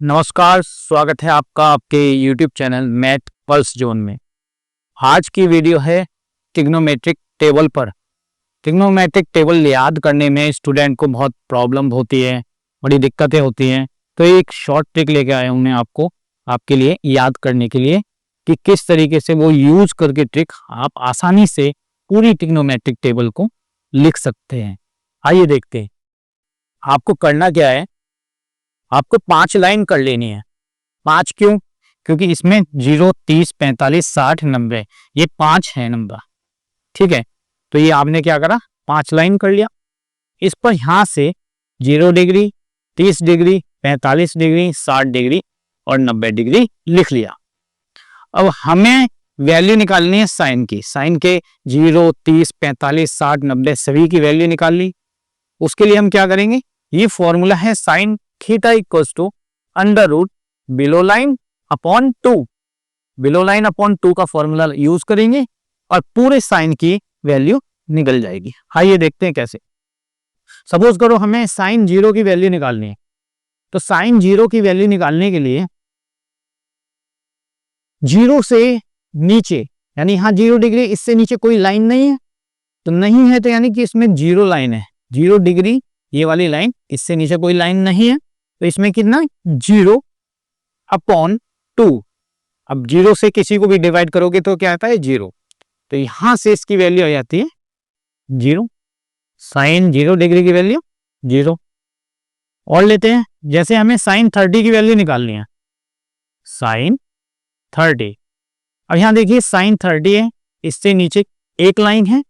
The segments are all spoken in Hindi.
नमस्कार, स्वागत है आपका आपके YouTube channel math pulse zone में। आज की वीडियो है ट्रिग्नोमेट्रिक टेबल पर। ट्रिग्नोमेट्रिक टेबल याद करने में स्टूडेंट को बहुत प्रॉब्लम होती है, बड़ी दिक्कतें होती हैं। तो एक शॉर्ट ट्रिक लेके आया हूँ मैं आपके लिए याद करने के लिए कि किस तरीके से वो यूज करके ट्रिक आप आसानी से पूरी ट्रिग्नोमेट्रिक टेबल को लिख सकते हैं। आइए देखते हैं। आपको करना क्या है, आपको 5 लाइन कर लेनी है। 5 क्यों? क्योंकि इसमें 0, 30, 45, 60, 90 ये 5 है नंबर। ठीक है, तो ये आपने क्या करा, 5 लाइन कर लिया। इस पर यहां से 0 डिग्री, 30 डिग्री, 45 डिग्री, 60 डिग्री और 90 डिग्री लिख लिया। अब हमें वैल्यू निकालनी है साइन की। साइन के 0, 30, 45, 60, 90 सभी की वैल्यू निकाल ली। उसके लिए हम क्या करेंगे, ये फॉर्मूला है sine theta equals to under root below line upon 2। Below line upon 2 का फॉर्मूला यूज करेंगे और पूरे साइन की वैल्यू निकल जाएगी। आइए देखते हैं कैसे। सपोज करो हमें साइन 0 की वैल्यू निकालनी है, तो साइन 0 की वैल्यू निकालने के लिए 0 से नीचे, यानी यहां 0 डिग्री, इससे नीचे कोई लाइन नहीं है, तो नहीं है तो यानी कि इसमें 0 लाइन है। 0 डिग्री ये वाली लाइन, इससे नीचे कोई लाइन नहीं है, तो इसमें कितना 0 अपॉन 2। अब 0 से किसी को भी डिवाइड करोगे तो क्या आता है 0, तो यहां से इसकी वैल्यू आ जाती है 0। साइन 0 डिग्री की वैल्यू 0। और लेते हैं, जैसे हमें साइन 30 की वैल्यू निकालनी है, साइन 30। अब यहां देखिए साइन 30 है, इससे नीचे एक लाइन है,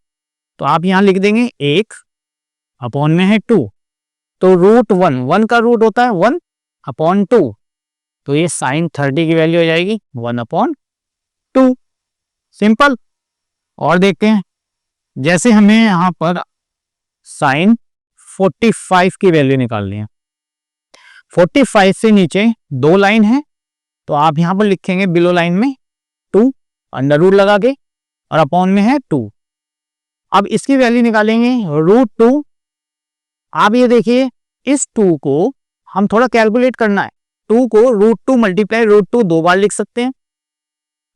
तो आप यहां लिख देंगे 1 अपॉन में है 2, तो रूट 1 का रूट होता है 1 अपॉन 2, तो ये साइन 30 की वैल्यू हो जाएगी 1 अपॉन 2। सिंपल। और देखते हैं, जैसे हमें यहां पर साइन 45 की वैल्यू निकालनी है। 45 से नीचे 2 लाइन है, तो आप यहां पर लिखेंगे बिलो लाइन में 2 अंडर रूट लगा के और अपॉन में है 2। अब इसकी वैल्यू निकालेंगे रूट 2। आप ये देखिए, इस 2 को हम थोड़ा कैलकुलेट करना है। 2 को रूट 2 मल्टीप्लाई रूट 2 दो बार लिख सकते हैं,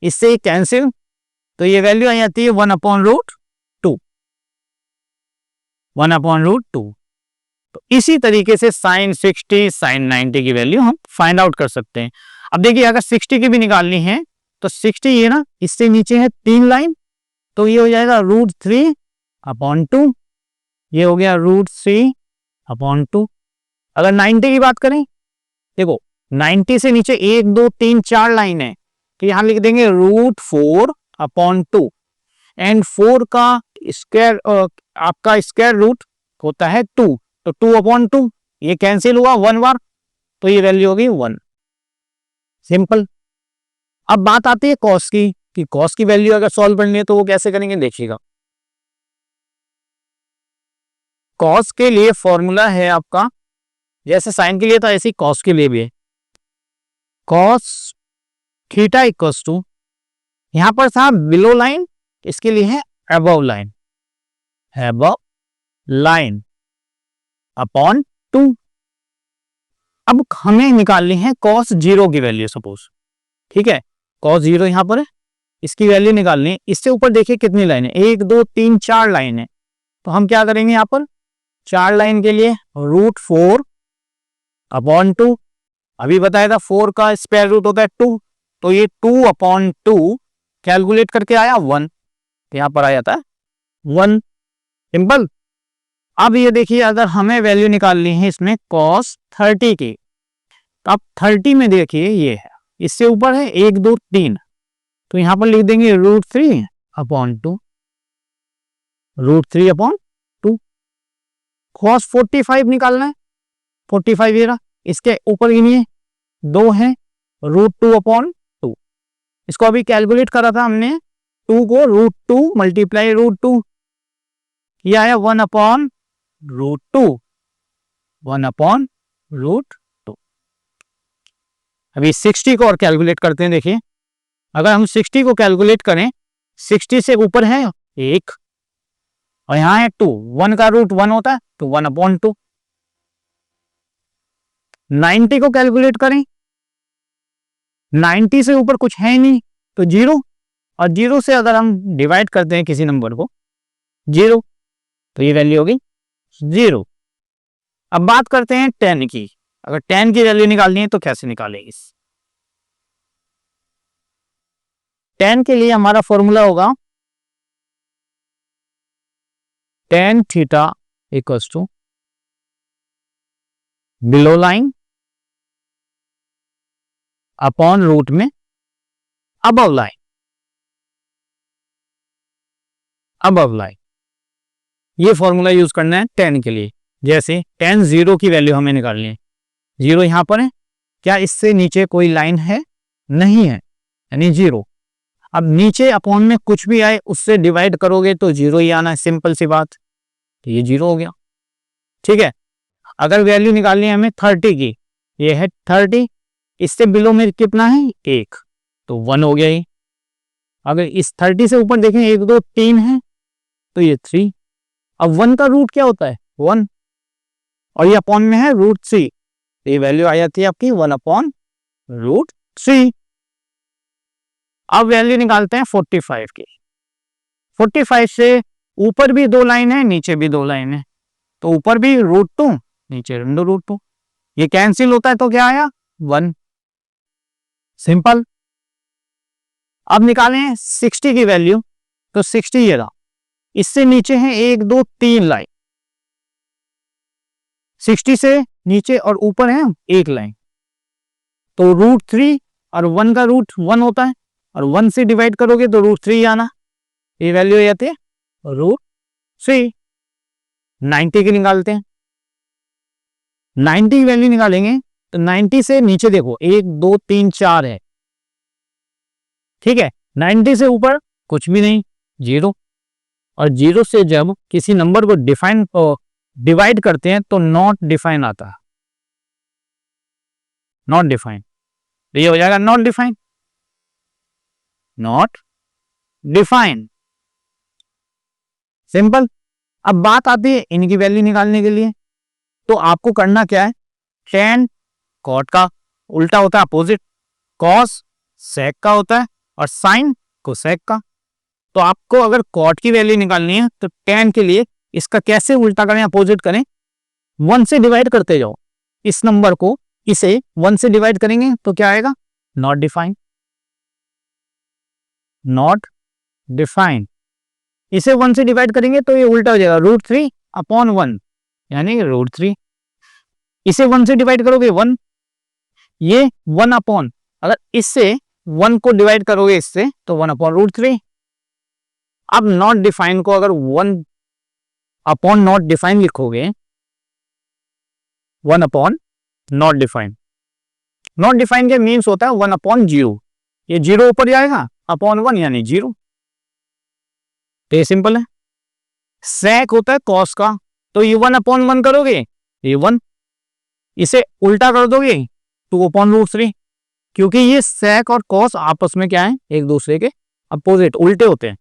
इससे कैंसिल, तो ये वैल्यू आ जाती है 1 अपॉन रूट 2। 1 upon root 2। तो इसी तरीके से साइन 60, साइन 90 की वैल्यू हम फाइंड आउट कर सकते हैं। अब देखिए, अगर 60 की भी निकालनी है तो 60 ये ना, इससे नीचे है 3 लाइन, तो ये हो जाएगा रूट 3 अपॉन 2। ये हो गया रूट 3 अपॉन 2। अगर 90 की बात करें, देखो 90 से नीचे 1, 2, 3, 4 लाइन है, तो यहां लिख देंगे रूट 4 अपॉन 2। एंड 4 का स्क्वायर, आपका स्क्वायर रूट होता है 2, तो 2 अपॉन 2 ये कैंसिल हुआ 1 बार, तो ये वैल्यू होगी 1। सिंपल। अब बात आती है कॉस की, कि कॉस की वैल्यू अगर सॉल्व करनी है तो वो कैसे करेंगे, देखिएगा। कॉस के लिए फॉर्मूला है आपका, जैसे साइन के लिए था ऐसे ही कॉस के लिए भी है। कॉस थीटा इक्वल्स टू, यहां पर था बिलो लाइन, इसके लिए है above line, above line upon 2। अब हमें निकालनी है कॉस 0 की वैल्यू, सपोज, ठीक है, कॉस 0 यहां पर है, इसकी वैल्यू निकालनी है। इससे ऊपर देखिए कितनी लाइन है, 1, 2, 3, 4 लाइन है, तो हम क्या करेंगे, यहां पर 4 लाइन के लिए रूट 4 अपॉन 2। अभी बताया था 4 का स्क्वायर रूट होता है 2, तो ये 2 अपॉन 2 कैलकुलेट करके आया 1, तो यहां पर आ जाता है 1। सिंपल। अब ये देखिए, अगर हमें वैल्यू निकालनी है इसमें cos 30 की, तो अब 30 में देखिए ये है, इससे ऊपर है 1, 2, 3, तो यहां पर लिख देंगे root 3 upon 2, root 3 upon 2। cos 45 निकालना है, 45 ये रहा, इसके ऊर गिनिए 2 है, रूट 2 अपॉन 2। इसको अभी कैलकुलेट करा था हमने, 2 को रूट 2 मल्टीप्लाई रूट 2 किया है 1 अपॉन रूट 2, 1 अपॉन रूट 2। अभी 60 को और कैलकुलेट करते हैं। देखिए, अगर हम 60 को कैलकुलेट करें, 60 से ऊपर है 1 और यहां है 2, 1 का रूट 1 होता है, तो 1 अपॉन 2। 90 को कैलकुलेट करें, 90 से ऊपर कुछ है ही नहीं तो 0, और 0 से अगर हम डिवाइड करते हैं किसी नंबर को 0 तो ये वैल्यू होगी 0। अब बात करते हैं 10 की। अगर 10 की वैल्यू निकालनी है तो कैसे निकालेंगे? 10 के लिए हमारा फॉर्मूला होगा tan theta equals to below line upon root में अबव लाइन। अबव लाइन ये फॉर्मूला यूज करना है 10 के लिए। जैसे tan 0 की वैल्यू हमें निकालनी है, 0 यहां पर है, क्या इससे नीचे कोई लाइन है? नहीं है, यानी 0। अब नीचे अपॉन में कुछ भी आए उससे डिवाइड करोगे तो 0 ही आना है, सिंपल सी बात। तो ये 0 हो गया, ठीक है। अगर वैल्यू निकालनी है हमें 30 की, ये है 30, इससे बिलो में कितना है 1, तो 1 हो गया ये। अगर इस 30 से ऊपर देखें 1 2 3 है तो ये 3। अब 1 का रूट क्या होता है 1, और ये अपॉन में है √3, तो ये वैल्यू आ जाती है आपकी 1/√3। अब वैल्यू निकालते हैं 45 की। 45 से ऊपर भी 2 लाइन है, नीचे भी 2 लाइन है, तो ऊपर भी √2 नीचे √2, ये कैंसिल होता है तो क्या आया 1, सिंपल। अब निकालें 60 की वैल्यू, तो 60 ये रहा, इससे नीचे है 1 2 3 लाइन, 60 से नीचे और ऊपर है 1 लाइन, तो √3 और 1 का रूट 1 होता है, और 1 से डिवाइड करोगे तो √3 आना, ये वैल्यू आ जाती है √3। 90 की निकालते हैं। 90 की वैल्यू निकालेंगे तो 90 से नीचे देखो 1 2 3 4 है, ठीक है। 90 से ऊपर कुछ भी नहीं 0, और 0 से जब किसी नंबर को डिवाइड करते हैं तो नॉट डिफाइन आता है, नॉट डिफाइन, तो ये हो जाएगा not define, not define, simple. अब बात आती है इनकी वैल्यू निकालने के लिए, तो आपको करना क्या है, tan कॉट का उल्टा होता है अपोजिट, कॉस सेक का होता है, और साइन कोसेक का। तो आपको अगर कॉट की वैल्यू निकालनी है तो tan के लिए इसका कैसे उल्टा करें, अपोजिट करें, 1 से डिवाइड करते जाओ इस नंबर को, इसे 1 से डिवाइड करेंगे तो क्या आएगा नॉट डिफाइन, नॉट डिफाइन। इसे 1 से डिवाइड करेंगे तो ये उल्टा हो जाएगा √3/1, यानी √3। इसे 1 से डिवाइड करोगे 1, ये 1 अगर इससे 1 को डिवाइड करोगे इससे तो 1/√3। अब नॉट डिफाइन को अगर 1/नॉट डिफाइन लिखोगे, 1/नॉट डिफाइन, नॉट डिफाइन के मीन्स होता है 1/0, ये 0 ऊपर जाएगा अपॉन 1 यानी 0, तो ये सिंपल है। सेक होता है कॉस का, तो ये 1/1 करोगे ये 1, इसे उल्टा कर दोगे 2/√3, क्योंकि ये सेक और कॉस आपस में क्या है एक दूसरे के अपोजिट उल्टे होते हैं।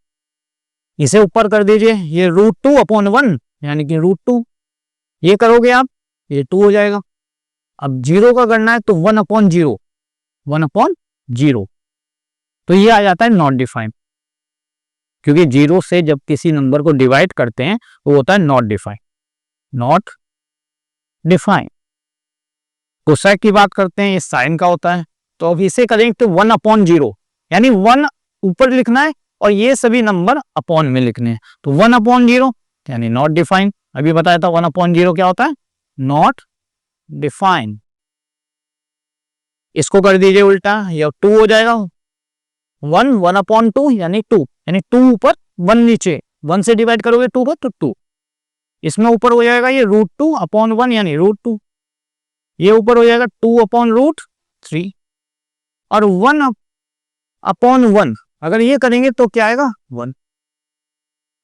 इसे ऊपर कर दीजिए, ये √2/1 यानी कि √2, ये करोगे आप ये 2 हो जाएगा। अब 0 का करना है तो 1/0, 1/0, तो ये आ जाता है नॉट डिफाइन, क्योंकि 0 से जब किसी नंबर को डिवाइड करते हैं वो होता है not define, not define. Cosec की बात करते हैं, ये साइन का होता है, तो अब इसे करेंगे तो 1/0, यानी 1 ऊपर लिखना है और ये सभी नंबर अपॉन में लिखने हैं, तो 1/0 यानी नॉट डिफाइन। अभी बताया था 1/0 क्या होता है नॉट डिफाइन। इसको कर दीजिए उल्टा, ये 2 हो जाएगा, 1/2 यानी 2, यानी 2 ऊपर 1 नीचे, 1 से डिवाइड करोगे 2 पर तो 2, इसमें ऊपर हो जाएगा ये √2/1 यानी √2, ये ऊपर हो जाएगा 2/√3, और 1/1 अगर ये करेंगे तो क्या आएगा 1।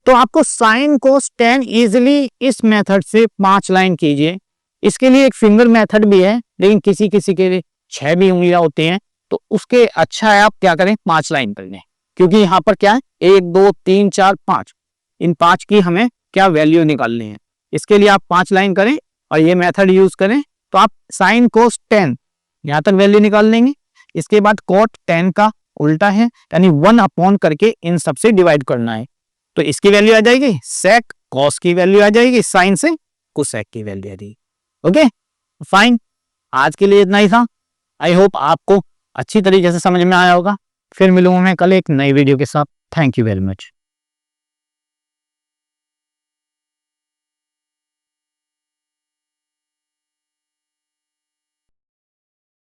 तो आपको साइन कोस tan इजिली इस मेथड से 5 लाइन कीजिए। इसके लिए एक फिंगर मेथड भी है, लेकिन किसी किसी के लिए 6 भी उंगलियां होती हैं, तो उसके अच्छा है आप क्या करें 5 लाइन कर लें, क्योंकि यहाँ पर क्या है 1 2 3 4 5, इन 5 की हमें क्या वैल्यू निकालनी है। इसके लिए आप 5 लाइन करें और ये मेथड यूज करें, तो आप साइन कोस tan यहाँ तक वैल्यू निकाल लेंगे। इसके बाद cot tan का उल्टा है, यानी 1 करके इन सबसे डिवाइड करना है। तो इसकी वैल्यू आ जाएगी sec cos की वैल्यू आ जाएगी, साइन से cosec की वैल्यू आ जाएगी। ओके फाइन, आज के लिए इतना ही था। आई होप आपको अच्छी तरीके से समझ में आया होगा। फिर मिलूंगा मैं कल एक नई वीडियो के साथ। Thank you very much.